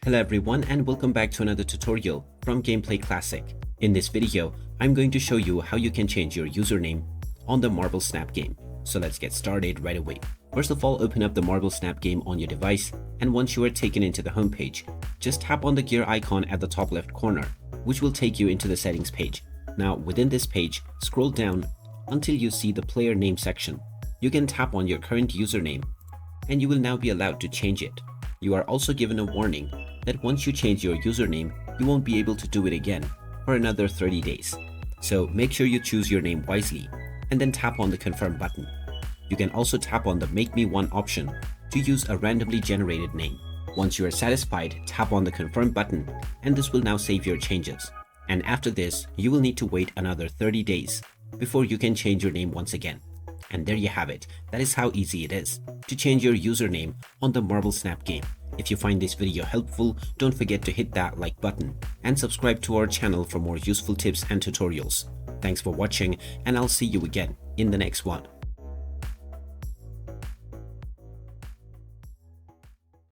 Hello everyone and welcome back to another tutorial from Gameplay Classic. In this video, I'm going to show you how you can change your username on the Marble Snap game. So let's get started right away. First of all, open up the Marble Snap game on your device, and once you are taken into the home page, just tap on the gear icon at the top left corner, which will take you into the settings page. Now within this page, scroll down until you see the player name section. You can tap on your current username and you will now be allowed to change it. You are also given a warning that once you change your username, you won't be able to do it again for another 30 days. So make sure you choose your name wisely and then tap on the confirm button. You can also tap on the make me one option to use a randomly generated name. Once you are satisfied, tap on the confirm button and this will now save your changes. And after this, you will need to wait another 30 days before you can change your name once again. And there you have it. That is how easy it is to change your username on the Marble Snap game. If you find this video helpful, don't forget to hit that like button and subscribe to our channel for more useful tips and tutorials. Thanks for watching, and I'll see you again in the next one.